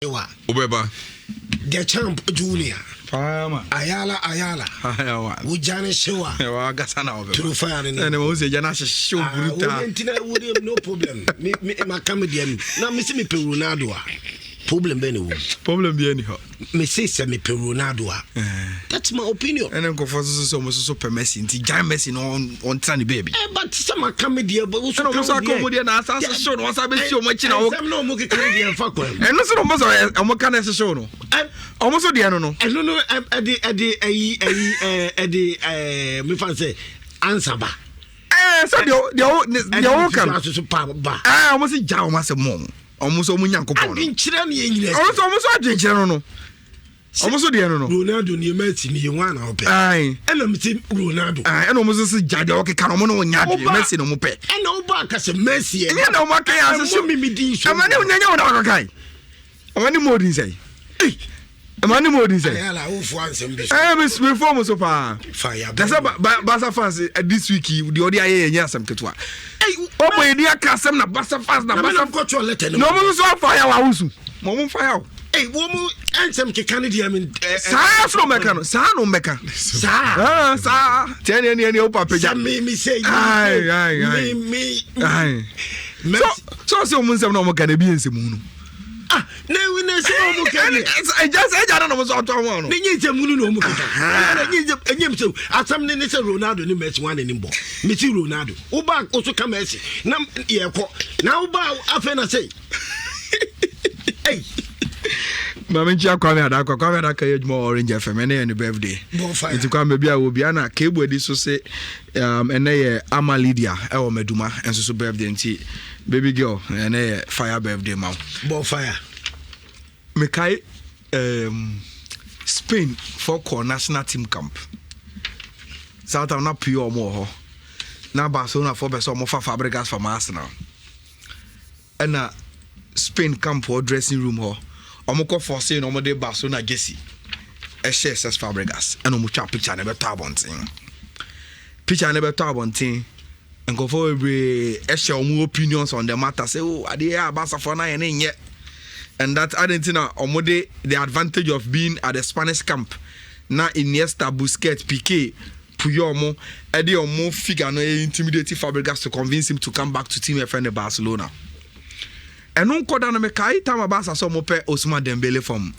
Ubeba. The champ junior. Fama. Ayala. Ujane Shewa. Gasana. True fire. And I was a Janash show. No problem. Me, my comedian. Now, Miss Me Perunado. Problem anyhow. Me say me Perunado. That's my opinion. And then go for so messy. Giant messy on Sunny baby. But some comedian, but also comedian. I show once I be so much in our comedian. Fuck one. And no, almost a mechanic show. No, almost the no. I don't know. Me fancy answer ba. So the almost a jam as a mom. Almost almost young couple. Almost I drink no. Almost the no. Ronaldo ni Messi ni one ope. Aye. And I'm saying Ronaldo. And almost a judge okay can no nyadi Messi no mope. And no back as a Messi. And you know what can say me di. Am any nyanya na kai. Am any more din say. Am any more din say. Ayala who fans am this. Miss reform so far. Fire. That's Barca fans this week the other year nyasam ketua. Oh boy, ni akasem na Barca fans na Barca got your letter. No mo so fire wa husu. Mo fire. Hey, woman, ansem ke Canada mean. Sa no meka no. Sa. Sa. Tell any opa peja. Me say. Aye. Me. So mo nsem na mo kana bi ensem no. Ah, na we na say o mo kana. I just say jana no mo so to won no. Ni nsem no mo kana. Enyem so asam ne say Ronaldo ni Messi wan ni bo. Me ti Ronaldo. Wo ba o so ka Messi. Na ye ko. Na wo ba afa na say. Hey. Mama nchi akwame adaka yedmo Orange FM ene ne birthday. Iti kwa mebia obi ana kebu edi so se ene ye Ama Lydia e wo meduma enso so birthday nti baby girl ene ye fire birthday ma. Bonfire. Me kai Spain for national team camp. South na pure mo ho. Na Barcelona for be so mo fa Fabregas for Arsenal. Ena Spain camp for dressing room ho. Omoko force no mo de Barcelona Jesse. E share SS Fabregas. And omo twa picture na be to abonten. Picture na be to abonten. Enko for every e share omo opinions on the matter say oh ade ya Barca for na ye. And that Argentina omo de the advantage of being at the Spanish camp. Na Iniesta, Busquets, Piqué, Puyol mo e de omo figure no intimidate Fabregas to convince him to come back to team FN Barcelona. And on koda na me kai time Barca so mo pe Ousmane Dembele from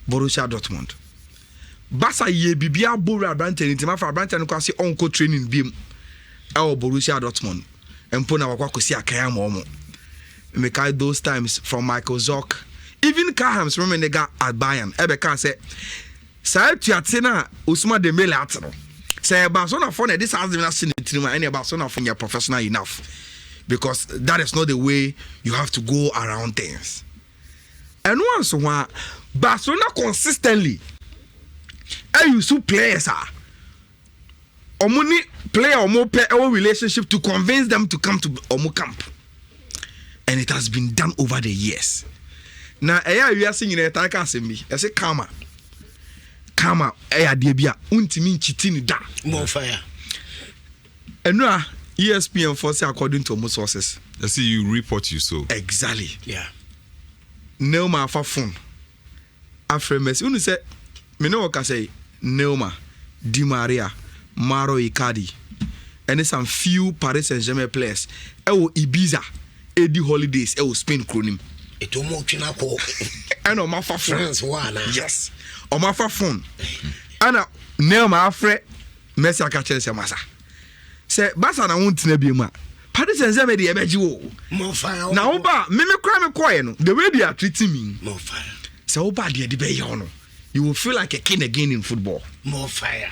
Borussia Dortmund. Barca ye bibia bora Brandt ni tima fa Brandt no kwase onko training biem e o Borussia Dortmund. Empo na wakwa kosi akaya mo. Me kai those times from Michael Zorc. Even Kahams from nega at Bayern. Ebe kan say sa tuate na Ousmane Dembele atno. Say Barcelona for this has been seen in team and Barcelona for your professional enough. Because that is not the way you have to go around things. And once one Barcelona consistently you see players are omuni player omo play our relationship to convince them to come to omo camp. And it has been done over the years. Now we are singing a taka assemby. I say karma debia untimi nchitini da more fire. And now ESPN force according to most sources. I see you report you so. Exactly. Yeah. Neuma for phone. After Messi, you say, me know what I say. Neuma, Di Maria, Maro Icardi, and some few Paris Saint-Germain players. Ibiza, Eddie Holidays, Spain Cronim. It almost chinako. And on my phone. France one. Yes. On my phone. And Neuma after Messi catches a massa. Say Barca na won tena bi ma Paris Saint-Germain dey ebeji wo more fire na oba me kra me koye no the way they are treating me more fire say oba dey be here no you will feel like a king again in football more fire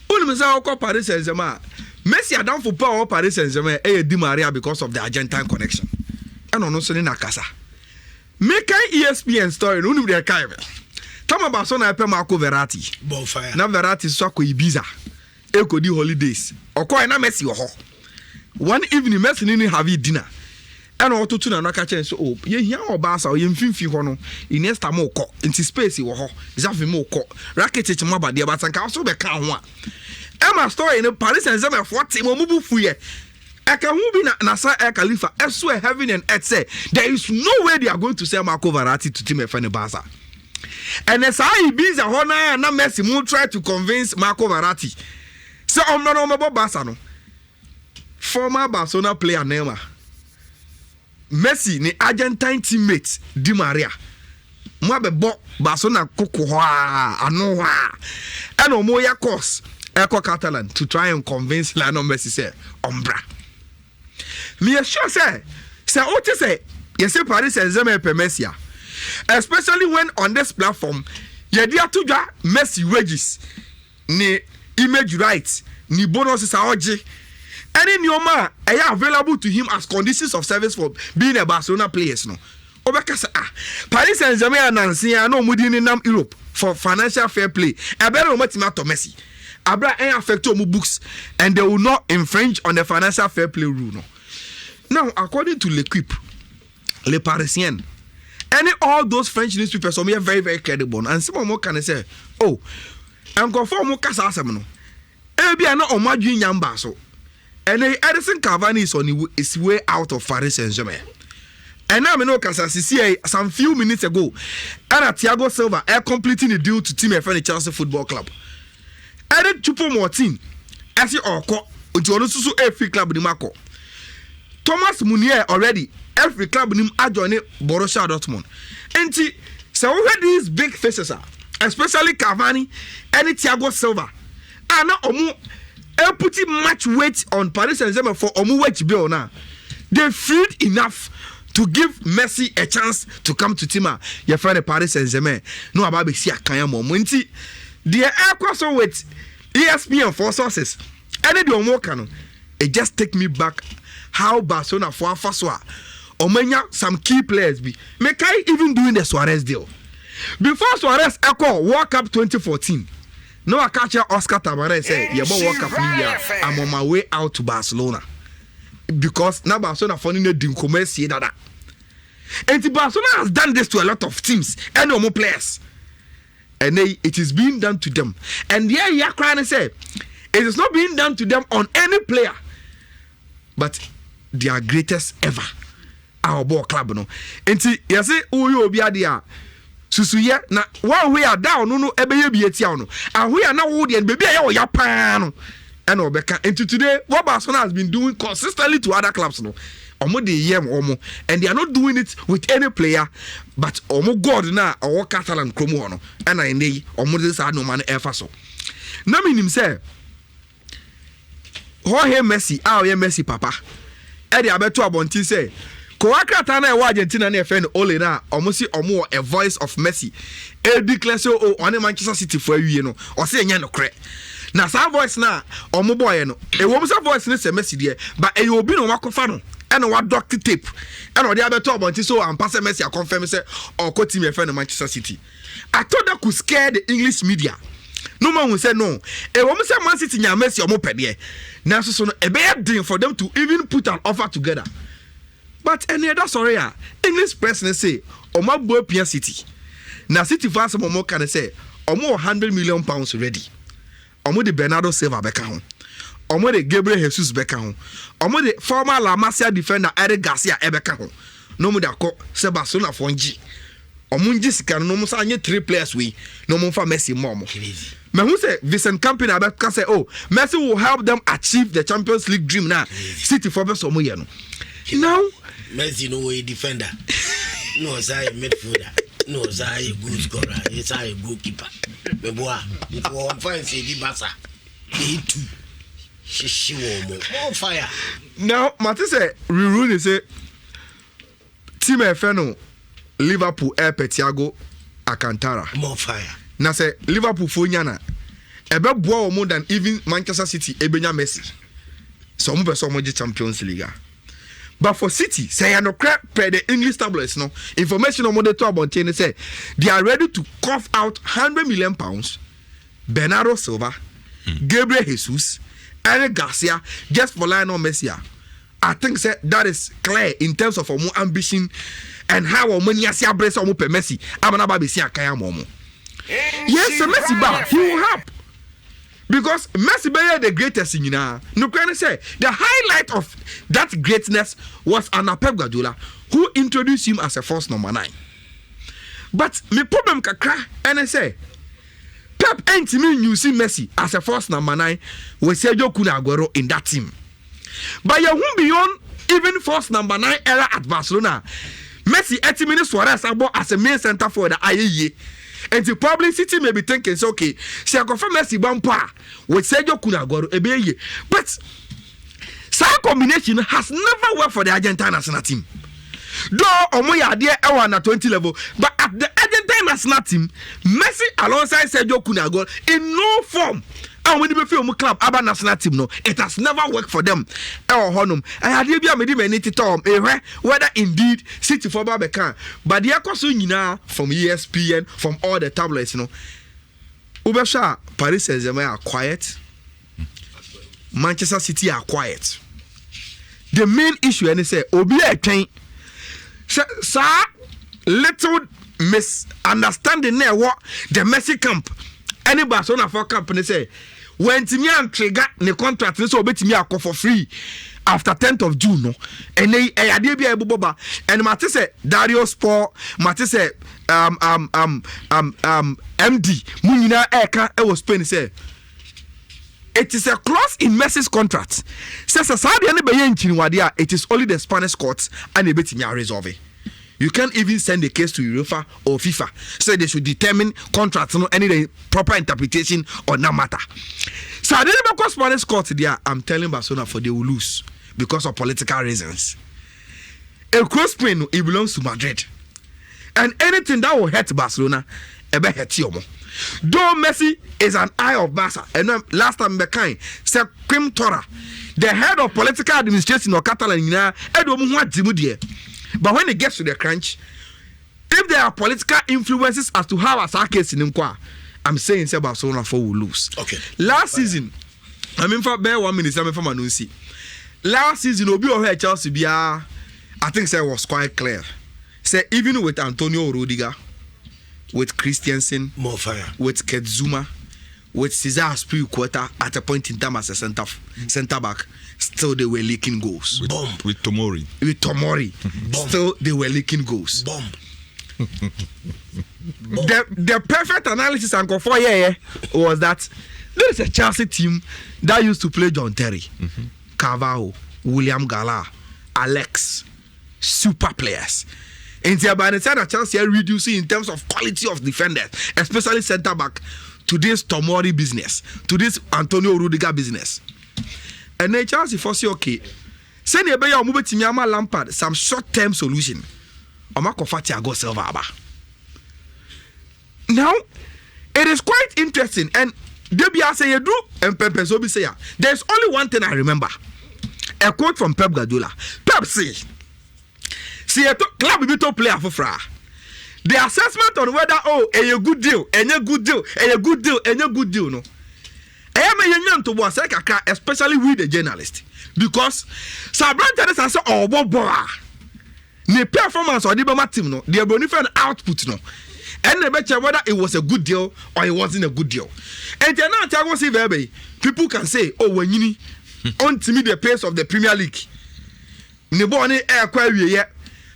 only me say okọ Paris Saint-Germain Messi adam for power Paris Saint-Germain Di Maria because of the Argentine connection and ono so ni na kasa me kai ESPN story no unu dey kai be tama Barcelona pe Marco Verratti more fire na Verratti so ko Ibiza Ekodi holidays. Okoy na Messi wo ho. One evening Messi ni have dinner. And ototu na naka chen so oh ye hia Barca o ye mfimfi ho no. Iniesta mo ko. Inti space wo ho. Zafi mo ko. Rakitic mo ba de ba sanka so be ka ho a. Emma story no Paris Saint-Germain 40 mo mubu fuye. Eka who be Nasa El Khalifa, I swear heaven and earth say there is no way they are going to sell Marco Verratti to Team Fenerbahce. And as I be the honor and Messi will try to convince Marco Verratti. So I'm not about Barca no. Former Barcelona player Neymar. Messi ni Argentine teammate Di Maria. Mo be bo Barcelona koko ha ano ha. And omo ya course Eco Catalan to try and convince Lionel Messi say ombra. Me sure say what you say you say Paris Saint-Germain pe Messi. Especially when on this platform you dey to dwa Messi wages ni image rights ni bonuses aoje. Any nyoma are available to him as conditions of service for being a Barcelona players no. Obeka say Paris Saint-Germain announce no mudi ni nam Europe for financial fair play. E be no matima to Messi. Abra affect omu books and they will not infringe on the financial fair play rule no. Now according to L'Equipe, Le Parisien, all those French newspapers are very very credible and some more can say oh I'm confirm mo kasa asem no. E bia na omadwi nyamba so. And Edison Cavani is on his way out of Paris Saint-Germain. And now, I know some few minutes ago, and Thiago Silva are completing the deal to Team FN Chelsea Football Club. Added Chupo Martin, as you all call, Ujonosusu every club in Marco. Thomas Munier already, every club in Adjoining Borussia Dortmund. And so where these big faces are, especially Cavani and Thiago Silva, are now putting much weight on Paris Saint-Germain for Omuwech bill now. They feel enough to give Messi a chance to come to Tima. Your friend Paris Saint-Germain. No about be see a kanya momunti. The air cross with ESPN for sources. And they don't work on it. Just take me back how Barcelona for Faswa Omenya some key players be. Make I even doing the Suarez deal. Before Suarez Echo World Cup 2014. No, I catch Oscar Tabarez say, "You about World Cup India. I'm on my way out to Barcelona because now Barcelona funding the commerce that. And Barcelona has done this to a lot of teams and no more players, and it is being done to them. And yeah, Yakran say it is not being done to them on any player, but their greatest ever, our ball club no. And you say, oh you be there." Susuye na one way are down no ebeye bi etia no ahoya na wo de baby aye ya pa no and obeka into today what Barcelona has been doing consistently to other clubs no omo de yem omo and they are not doing it with any player but omo god na owo Catalan kromo no and na ndey omo de sa no man efa so na minim say Jorge Messi ye Messi papa e de abeto abonti say Koakrata na ewa Argentina na efe no Ole na omosi omo a voice of Messi e declare so on Manchester City for awie no o se enya no kre na sa voice na omo boy no e wo sa voice ne se Messi de but e obi no wakofa no e no wa doctor tape e no de abeto obonti so am pass Messi a confirm say o ko team efe no Manchester City. I thought that could scare the English media. No man will say no. E wo say Man City nya Messi omo pede na so no e be hard for them to even put an offer together. But any other sorry, English press say, Oma Boapia City. Now, City fast Momo can say, Omo £100 million ready. Omo the Bernardo Silva Beckham. Omo the Gabriel Jesus Beckham. Omo the former La Masia defender Eric Garcia Ebeckham. No more that call Barcelona Fonji. Omunji can no more say 3 players we no more for Messi Momo. Me who say Vincent Company Abeka say, oh, Messi will help them achieve the Champions League dream now. City for best Omo no. Now Messi no way defender. No say midfielder. No say good scorer. Yes I goalkeeper. Me boy, if one find say di Barca. They too. She more fire. Now, Mate say Ruru say team FNO Liverpool Thiago Alcantara. More fire. Now say Liverpool for nyana. Ebe boa more than even Manchester City ebenya Messi. So mo be so mo Champions League. But for City, say no crap per the English tabloids no information on the top on chain say they are ready to cough out £100 million, Bernardo Silva, Gabriel Jesus, Eric Garcia, just for Lionel Messi. I think say that is clear in terms of more ambition and how money as ya brace on Messi. I'm not about to see a kaya momo. Yes, Messi, but he will help Because Messi be the greatest in no can say the highlight of that greatness was under Pep Guardiola, who introduced him as a false number 9. But my problem kakra and I say Pep ain't me using Messi as a false number 9 with Sergio Kun Aguero in that team. But you won't beyond even false number 9 era at Barcelona. Messi 80 minutes Suarez as a main center for the IAE. And the publicity may be thinking, so okay, see I confirm Messi Bampa with Sergio Kun Aguero ebeye. But that combination has never worked for the Argentine national team. Though Omoya there at 20 level, but at the Argentine national team, Messi alongside Sergio Kun Aguero in no form. And when you feel club about national team, no, it has never worked for them. I had to be whether indeed City for Barbecan, but the Akosuna from ESPN, from all the tabloids, you know. Ubesha Paris Saint-Germain are quiet. Manchester City are quiet. The main issue, and they say, Obi a sir, little misunderstanding there what the Messi camp. Any Barcelona for company say when Timian trigger the contract so obetimi akọ for free after 10th of June no and they ade bia eboboba and mate say Dario Sport mate say MD munyina eka e was Spain say it is a clause in Messi's contract says Saudi ne be yenchini wade it is only the Spanish courts and ebetimi resolve it. You can't even send a case to UEFA or FIFA. So they should determine contracts, no any proper interpretation on that matter. So I didn't because Spanish court there. I'm telling Barcelona for they will lose because of political reasons. A cross plane, it belongs to Madrid. And anything that will hurt Barcelona, it will hurt Yomo. Though Messi is an eye of Barca, and last time Bekai said Quim Tora, the head of political administration of Catalonia, but when it gets to the crunch, if there are political influences as to how a case in Nkwa, I'm saying say Barcelona will lose. Okay. Last season, I mean for bare 1 minute, I'm from Manusi. Last season, Obi or Chelsea be I think say was quite clear. Say even with Antonio Rudiger, with Christensen, more fire, with Kedzuma, with Cesar Azpilicueta at a point in time as a center back. Still they were leaking goals. With Tomori. With Tomori. Still they were leaking goals. The perfect analysis and for was that there is a Chelsea team that used to play John Terry, Carvalho, William Gala, Alex, super players. And by the time that Chelsea are reducing in terms of quality of defenders, especially centre back, to this Tomori business, to this Antonio Rudiger business. And then Chelsea foresee okay. Send a better move to Miyama Lampard some short-term solution. Thiago Silva. Now, it is quite interesting, and Debia say you do, and Pepe Zobi say there's only one thing I remember. A quote from Pep Guardiola. Pep say, "See a club be to player for fra. The assessment on whether a good deal, and a good deal, and a good deal, and a good deal, no." Especially with the journalist, because Sabran Tennis say the performance of the Bama team no, the benefit output no, and the better whether it was a good deal or it wasn't a good deal. And then now Thiago Silva, people can say, oh, when you need on to me the pace of the Premier League, Niboni air query yet.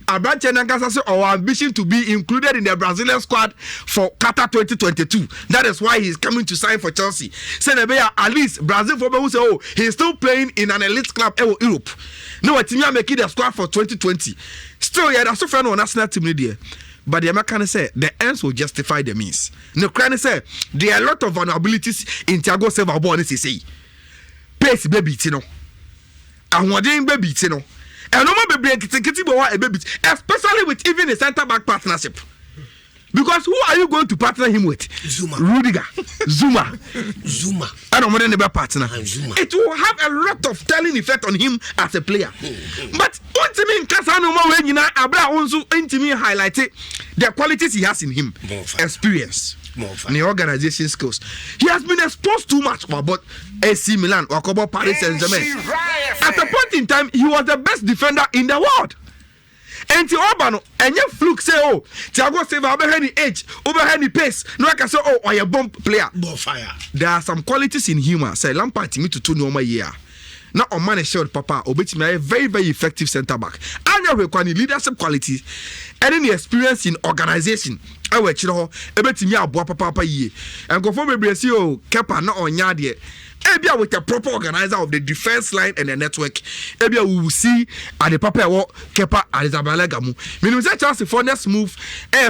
Abrante Nangasa said our ambition to be included in the Brazilian squad for Qatar 2022. That is why he's coming to sign for Chelsea. Say at least Brazil for who say he's still playing in an elite club in Europe. No, Timia making the squad for 2020. Still, yeah, that's so friend on national team there. But the American say the ends will justify the means. No, Ukraine say there are a lot of vulnerabilities in Thiago Silva born say. Pace baby tino. And what baby tino. And no more be especially with even a centre back partnership. Because who are you going to partner him with? Zuma. Rudiger. Zuma. I don't want any partner. Zuma. It will have a lot of telling effect on him as a player. But ultimately, highlighted the qualities he has in him. Experience. The organization skills. He has been exposed too much about AC Milan or Paris Saint-Germain. At a point in time, he was the best defender in the world. enti oba no enye fluke say oh Thiago Silva obehe ni age obehe ni pace no aka say oh oye bomb player ball fire. There are some qualities in humor say Lampard me to no more year na on man shield papa obetimi a very very effective center back anya require leadership qualities and the experience in organization awe chire ho ebetimi aboa papa yie enkofo bebresi o Kepa na onya de ebia with a proper organizer of the defense line and the network ebia we will see at the papa wo Kepa Arrizabalaga mu minimum say chance for next move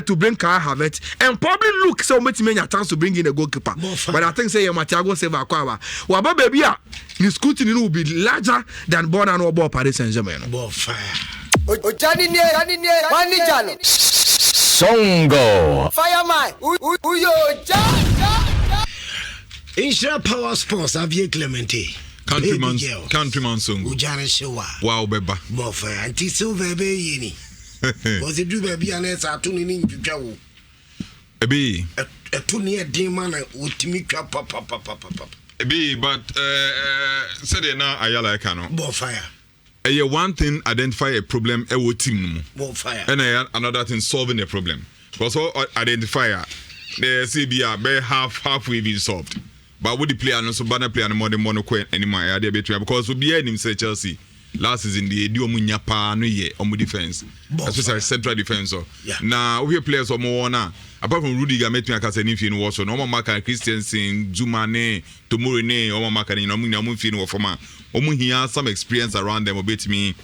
to bring Kai Havertz and probably look so much many chance to bring in a goalkeeper but I think say Thiago Silva kwa wa ba baby a the scrutiny will be larger than born and about Paris Saint-Germain ball fire. Ojani ne Wanijalo Songo Fireman Uyo NhyiraPower sponsor Avie Clemente Countryman Songo Ujane Shewa wow beba ball fire anti silver be yini was it do baby and it's a tuning in Jawo ebi a tuning a man with me pop ebi but said now ayala kano ball fire. One thing identify a problem a team Ball fire. and another thing solving a problem because all identifier the CBR be halfway been solved but with the player no so banner player no more than mono anymore I dey betray because we be him say Chelsea last season the do omunya pa no ye omu defense especially central defense so now we players omo na apart from Rudiger make me akase ni fi no wo so no maka Christensen Zumane Tomori ne omo maka ni no mu fi no for ma omu here some experience around them obet me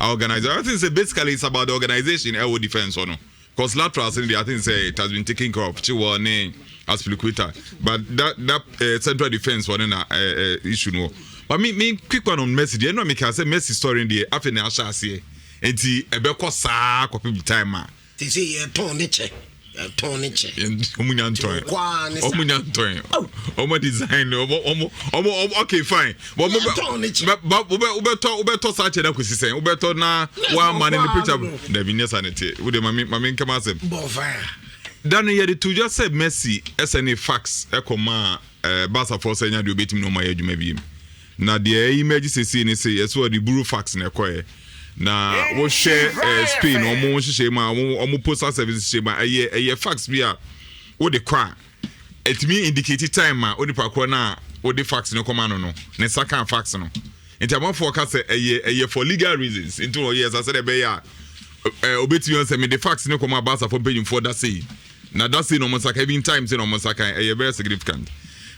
organizer I think say basically it's about the organization our defense or no because laterals in the I think say it has been taken care of Chiwa ne Aspilicueta but that central defense one na issue no but me quick one on Messi you know me can say Messi story in the after na ahase enti ebekọ saa kopi time ma they say you turn the check omunya ntoy omo design omo okay fine but ubeto search na kwesisen ubeto na one man in the picture the business sanity we dey mami nkama say dan ye to just say Messi SNA facts ekoma Barca for say nya de obetim no ma adwuma bi na the image say ni say eso the bureau facts na ekoye na wo share Spain omo hihye ma omo postal service hihye ma eye fax bia wo de kwa it mean indicate time ma wo de pakro na wo de fax no come no ne saka fax no enti for ka say eye for legal reasons into yes I said be ya obeti on say me the fax no come about for page for that say na that say no mo saka even time say no mo saka eye very significant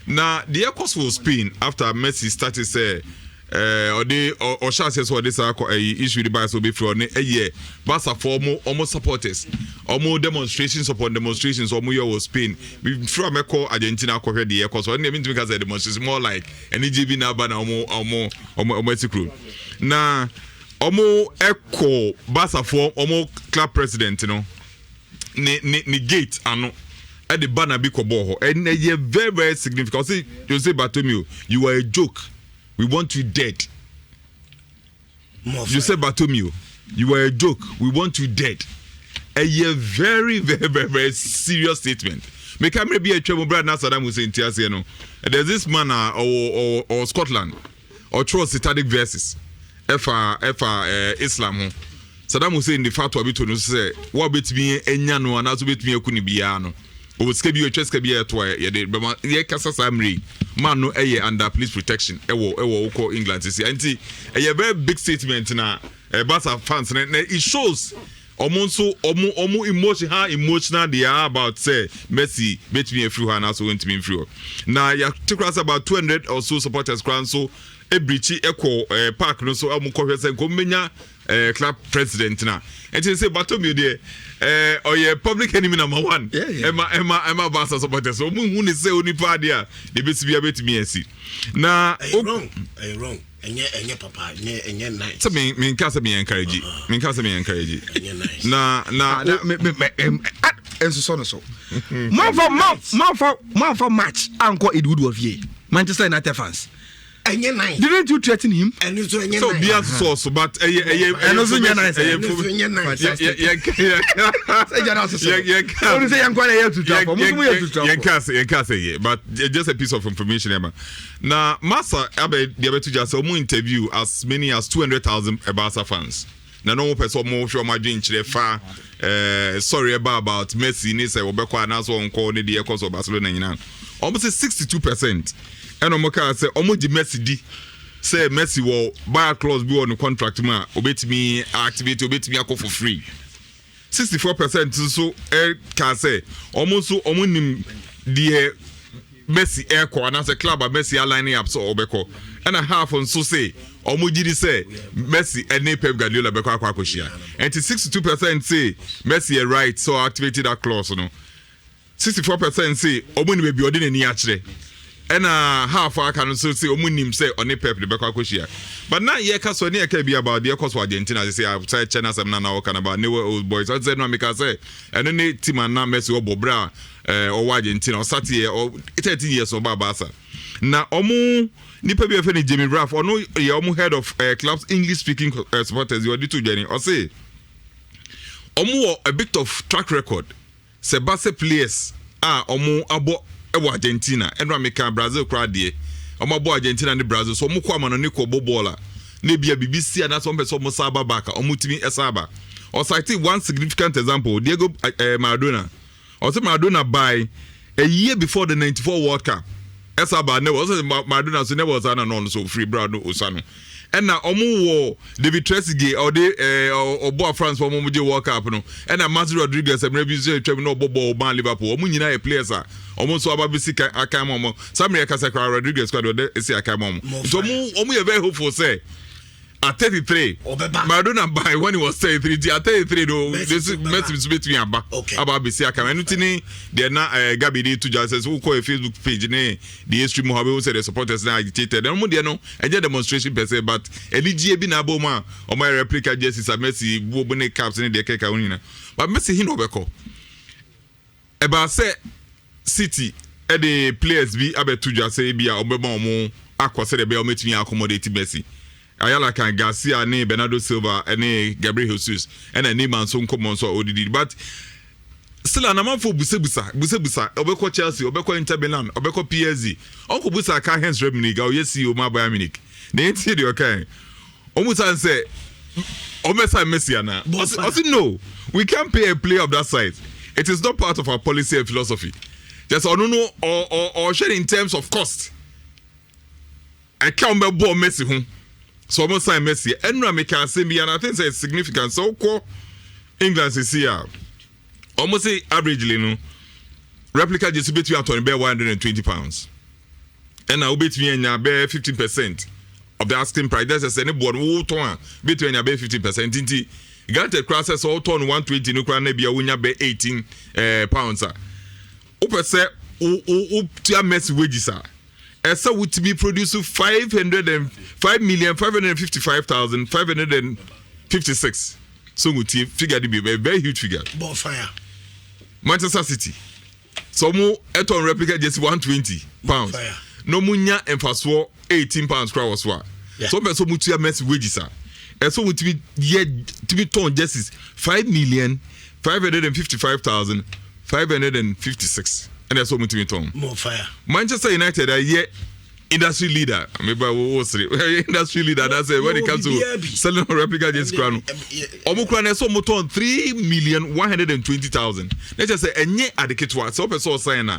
na the course for Spain after Messi started say or chances for this issue the bias will be for a year. Barca for almost supporters, almost demonstrations upon demonstrations, or more Spain. Before I call Argentina, cover the air course. So I didn't mean to because the demonstration more like an EGB now, but almost crew. Now, almost echo Barca for almost club president, you know, negate and at the banner be koboho, and a very very significant. See, Jose Bartomeu, you are a joke. We want you dead. You said Bartomeu, you were a joke. We want you dead. A very, very, very, very serious statement. Make maybe a trouble brother Saddam Hussein Tiasi, no. There's this man or Scotland or trust satanic verses. Islam. Saddam Hussein the fact to no say what bit me enyano and as bit me kuni biano. O skebi o cheske bi eto ye de be ye kasa samri man no eye under police protection ewo ko England see anti a very big statement na Barca fans na it shows omo emotion how emotional they are about say Messi bet me free and also went me free na ya take us about 200 or so supporters crown so e breachi echo park no so omo kohwese ko menya club president na and say Bartomeu there or your public enemy number one. Emma Barca supporters. So who ni say only party the best be a bit me see. Na wrong. Enye papa, enye nice. So me nkasa me encourage. Me nkasa me encourage. Enye nice. Na enso so. Man for match anko Edwood of ye. Manchester United fans. Enye nice. Didn't you threaten him? And so enye so be as source but and also enye nice. Enye nice. But just a piece of information Emma. Now Massa Abe the to just interview as many as 200,000 Barca fans. na no person mo hwe ma dwen kire fa sorry about Messi ni say obekọ anaso onko ne de ekoso Barcelona nyina almost 62% and omoka say omoji Messi di say Messi wo buy clause bi on contract ma obetimi activate obetimi akọ for free 64% so can say almost so omonim the Messi airco and as a club Messi aligning up so obeko and a half on so say omujiri say Messi and Pep Guardiola beko akwakoshia and 62% say Messi right so activated that clause no 64% say omuni be biodin ani akire and half can so say omunim say on Pep the beko akwakoshia but now ye ka so ne ka bi about the course for Argentina they say outside China some na work about new old boys I said no make say and then team and now Messi obobra or Argentina or Saturday or 13 years or Babasa. Now, Omu Nipa be offended Jimmy Raff or no, Omu head of clubs English speaking supporters. You are due to Jenny or say Omu a bit of track record. Sebase players Omu abo Argentina and Rameka Brazil crowd there. Omu abo Argentina and Brazil. So Omu kwa manoniko bobola. Maybe a BBC and that's one person Saba Baka Omu Timi Esaba. Or citing one significant example, Diego Maradona. Also, Maradona by a year before the 94 World Cup. Esaba never was Maradona, so never was an so free Brado Osano. And now Omu David Trezeguet or the or Boa France for Momuji World Cup, no. And now Matthew Rodriguez and Rebizio Trevino Bobo Ban Liverpool. Omunina players are almost so Ababisika Akamomo. Samuel Casacra Rodriguez squad or see Akamom. So Omu very hopeful say. At 33, Maradona by when he was 33. At 33, though, this is between about Bisiaka. And they're not Gabi to just who call a Facebook page. The extreme Mohabe said the supporters now agitated. And Mundiano, a demonstration per se, but Eligia Binaboma or my replica justice, a Messi, Wobone caps in the Kekaunina. But Messi Hinobeko. About say City, the players be able to just say, be a Obama, Aqua said, be met me accommodate Messi. Ayala kan Garcia ne Bernardo Silva ne Gabriel Jesus and a name and so common so odidi but still an amount for busebusa obeko Chelsea obeko Inter Milan obeko PSG onko busa ka hens remini ga oyesi o ma Bayern Munich na enti de okay omusan say omesa Messi ana also no we can't pay a player of that size it is not part of our policy and philosophy just no or share in terms of cost I can't be Messi home. So almost sign Messi. Enra make can say me and I think it's significant. So call England is here. Almost say averagely no replica just between £120. And now between your bear 15% of the asking price. That's any board who turn between your bear 15%. Inti granted crosses all turn 120 no crown be a winner be £18. Upe say to Messi wages are. Esa would be producing 555,556. So would figure to be a very huge figure. Bonfire. Manchester City. So more eton replica just £120. No munya and fast war £18 crowd was what. So so much Messi wages are. And so would be yet to be torn justice 5,555,556. And that's what we talk. More fire. Manchester United are yet industry leader. Maybe I will say industry leader. That's it. When it comes to selling a replica just crown. Omukran is so much on 3,120,000. Let's just say any adequate work. So person sign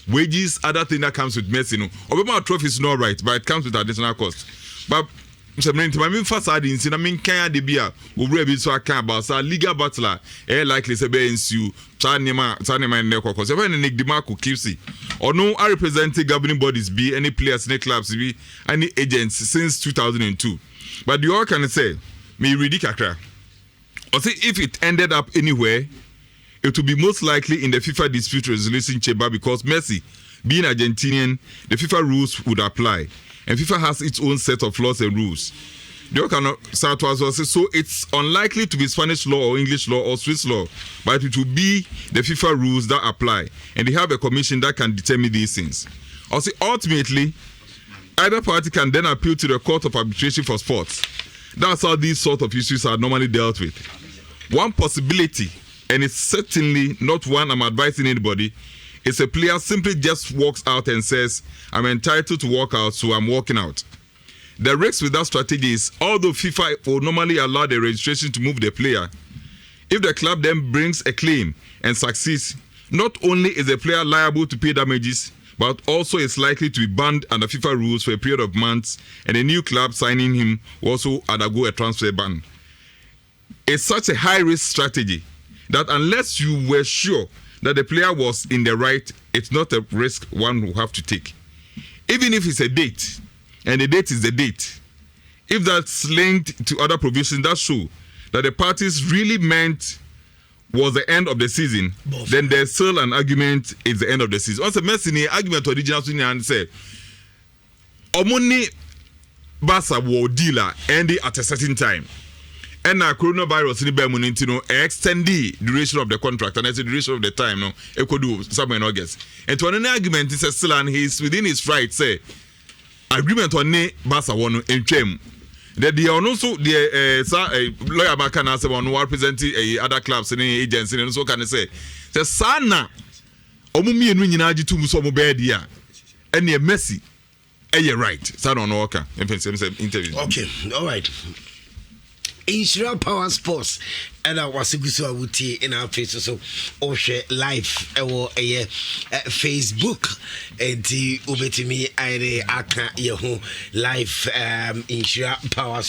wages, other thing that comes with Messi. No, Obama trophy is not right, but it comes with additional cost. But I mean, first I didn't see. I mean, can the beer? We will so I can about so legal battler. Likely say be ensue. Chanima in the caucus. Even Nick Demarco keeps it. Or no, I represent governing bodies be any players, any clubs be any agents since 2002. But the all can say me ridiculous. Or say if it ended up anywhere, it would be most likely in the FIFA dispute resolution chamber because Messi, being Argentinian, the FIFA rules would apply. And FIFA has its own set of laws and rules. So it's unlikely to be Spanish law or English law or Swiss law, but it will be the FIFA rules that apply. And they have a commission that can determine these things. Also, ultimately, either party can then appeal to the Court of Arbitration for Sports. That's how these sort of issues are normally dealt with. One possibility, and it's certainly not one I'm advising anybody, is a player simply just walks out and says, I'm entitled to walk out, so I'm walking out. The risk with that strategy is, although FIFA will normally allow the registration to move the player, if the club then brings a claim and succeeds, not only is the player liable to pay damages, but also is likely to be banned under FIFA rules for a period of months, and a new club signing him will also undergo a transfer ban. It's such a high-risk strategy that unless you were sure that the player was in the right, it's not a risk one will have to take. Even if it's a date, and the date is the date, if that's linked to other provisions that show that the parties really meant was the end of the season, then there's still an argument it's the end of the season. Also, Messi argument original and say, Omoni Barca will dealer ending at a certain time. And now coronavirus in the extend the duration of the contract, and as the duration of the time, no, it could do somewhere in August. And to an argument is still, and he's within his right, say agreement on ne Barca one in Chem. That they are also the lawyer back and say one who representing other clubs and agencies, and so can they say the sana omumi enu nyina agi tu so mo bed ya and ye Messi right sana no worker interview. Okay, all right. NhyiraPower Sports and I was wuti in our face so share live or a Facebook and the ubetimi aka yehu live NhyiraPower